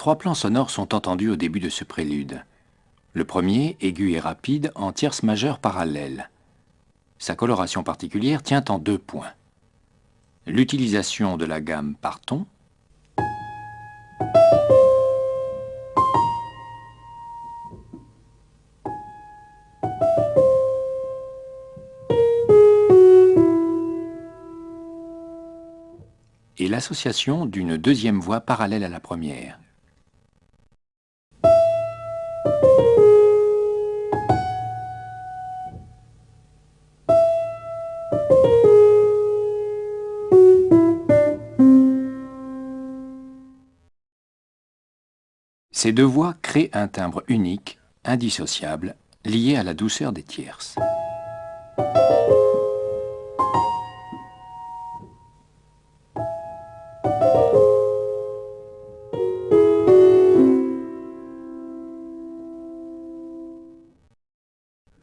Trois plans sonores sont entendus au début de ce prélude. Le premier, aigu et rapide, en tierce majeure parallèle. Sa coloration particulière tient en 2 points. L'utilisation de la gamme par ton, et l'association d'une deuxième voix parallèle à la première. Ces 2 voix créent un timbre unique, indissociable, lié à la douceur des tierces.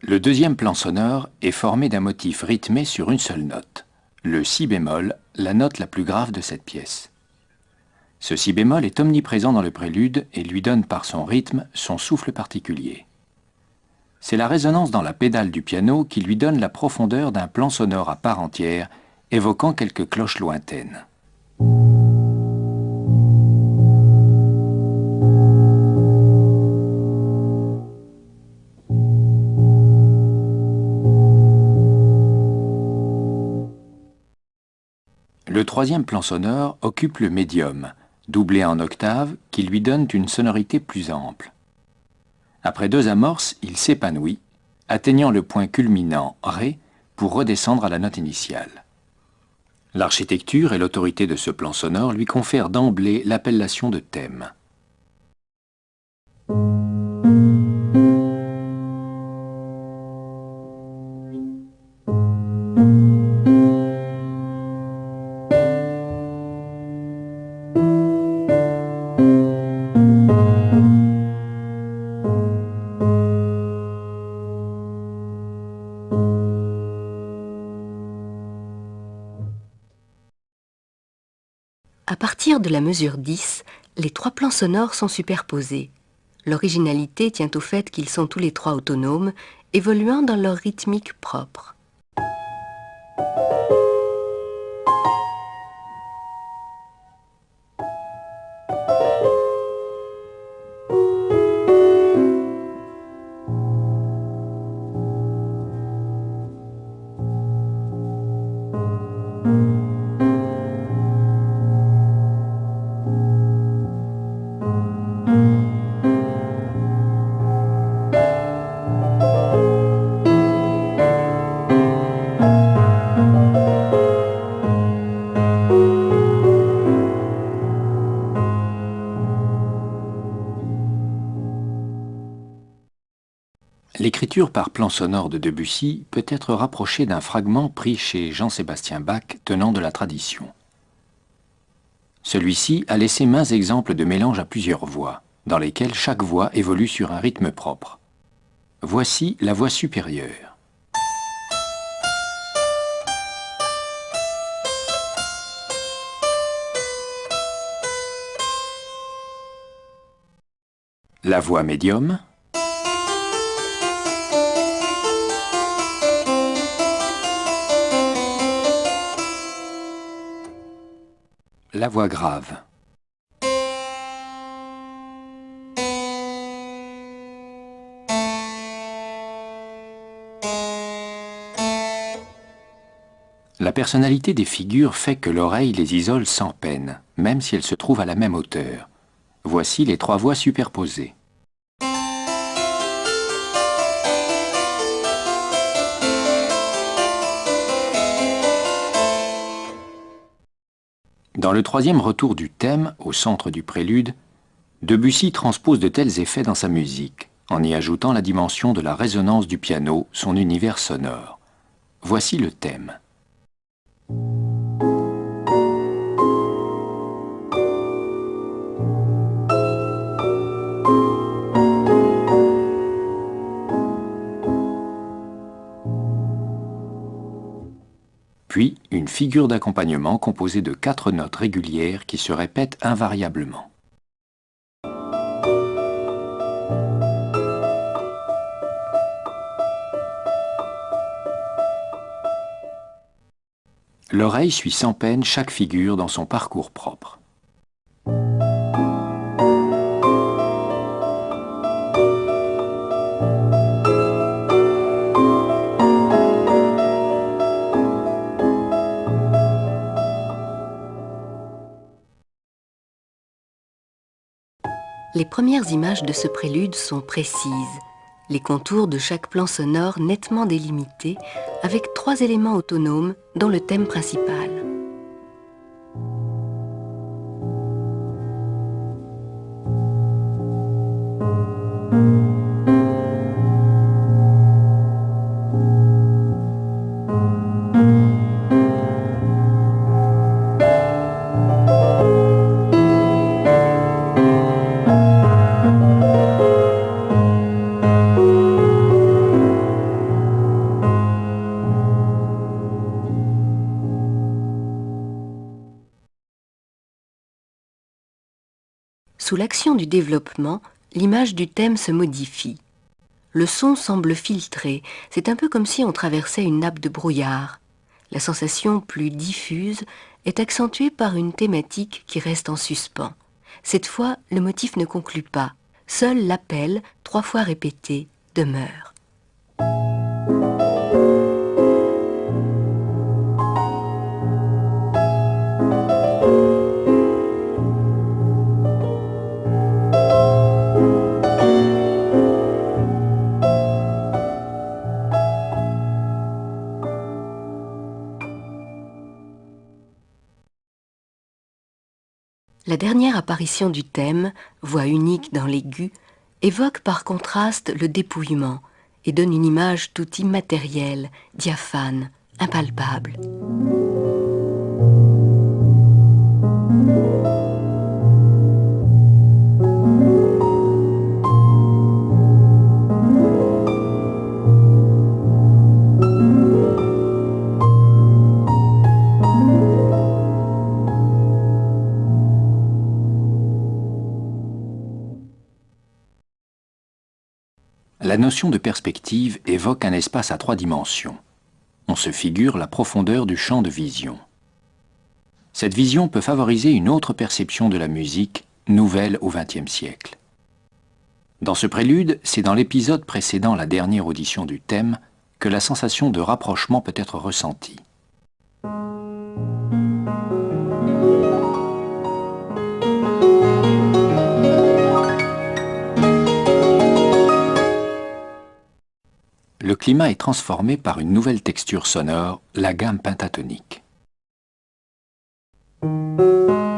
Le deuxième plan sonore est formé d'un motif rythmé sur une seule note, le si bémol, la note la plus grave de cette pièce. Ce si bémol est omniprésent dans le prélude et lui donne par son rythme son souffle particulier. C'est la résonance dans la pédale du piano qui lui donne la profondeur d'un plan sonore à part entière, évoquant quelques cloches lointaines. Le troisième plan sonore occupe le médium, doublé en octaves, qui lui donnent une sonorité plus ample. Après 2 amorces, il s'épanouit, atteignant le point culminant Ré pour redescendre à la note initiale. L'architecture et l'autorité de ce plan sonore lui confèrent d'emblée l'appellation de thème. À partir de la mesure 10, les 3 plans sonores sont superposés. L'originalité tient au fait qu'ils sont tous les 3 autonomes, évoluant dans leur rythmique propre. L'écriture par plan sonore de Debussy peut être rapprochée d'un fragment pris chez Jean-Sébastien Bach tenant de la tradition. Celui-ci a laissé maints exemples de mélange à plusieurs voix, dans lesquels chaque voix évolue sur un rythme propre. Voici la voix supérieure. La voix médium. La voix grave. La personnalité des figures fait que l'oreille les isole sans peine, même si elles se trouvent à la même hauteur. Voici les 3 voix superposées. Dans le troisième retour du thème, au centre du prélude, Debussy transpose de tels effets dans sa musique, en y ajoutant la dimension de la résonance du piano, son univers sonore. Voici le thème. Puis, une figure d'accompagnement composée de 4 notes régulières qui se répètent invariablement. L'oreille suit sans peine chaque figure dans son parcours propre. Les premières images de ce prélude sont précises, les contours de chaque plan sonore nettement délimités, avec 3 éléments autonomes dont le thème principal. Sous l'action du développement, l'image du thème se modifie. Le son semble filtré, c'est un peu comme si on traversait une nappe de brouillard. La sensation plus diffuse est accentuée par une thématique qui reste en suspens. Cette fois, le motif ne conclut pas. Seul l'appel, 3 fois répété, demeure. La dernière apparition du thème, voix unique dans l'aigu, évoque par contraste le dépouillement et donne une image tout immatérielle, diaphane, impalpable. La notion de perspective évoque un espace à 3 dimensions. On se figure la profondeur du champ de vision. Cette vision peut favoriser une autre perception de la musique, nouvelle au XXe siècle. Dans ce prélude, c'est dans l'épisode précédant la dernière audition du thème que la sensation de rapprochement peut être ressentie. Le climat est transformé par une nouvelle texture sonore, la gamme pentatonique. Le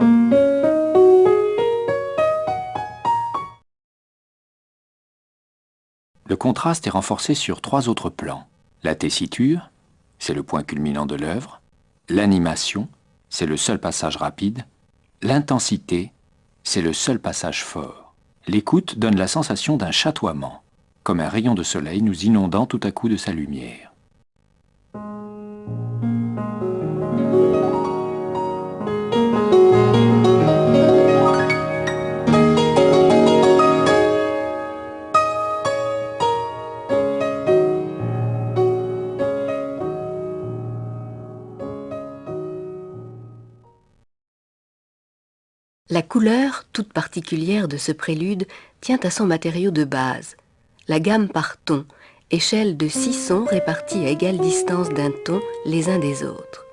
contraste est renforcé sur 3 autres plans. La tessiture, c'est le point culminant de l'œuvre. L'animation, c'est le seul passage rapide. L'intensité, c'est le seul passage fort. L'écoute donne la sensation d'un chatoiement, comme un rayon de soleil nous inondant tout à coup de sa lumière. La couleur, toute particulière de ce prélude, tient à son matériau de base. La gamme par ton, échelle de 6 sons répartis à égale distance d'un ton les uns des autres.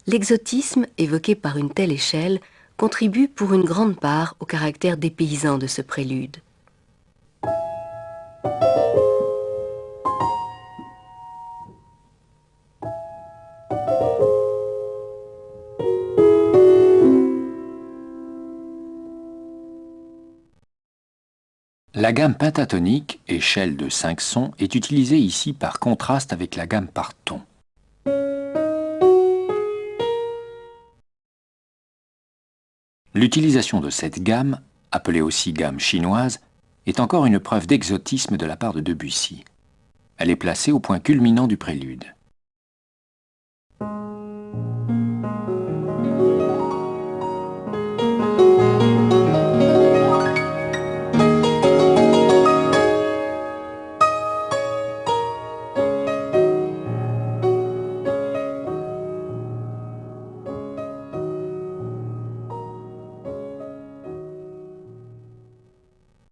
L'exotisme, évoqué par une telle échelle, contribue pour une grande part au caractère dépaysant de ce prélude. La gamme pentatonique, échelle de 5 sons, est utilisée ici par contraste avec la gamme par ton. L'utilisation de cette gamme, appelée aussi gamme chinoise, est encore une preuve d'exotisme de la part de Debussy. Elle est placée au point culminant du prélude.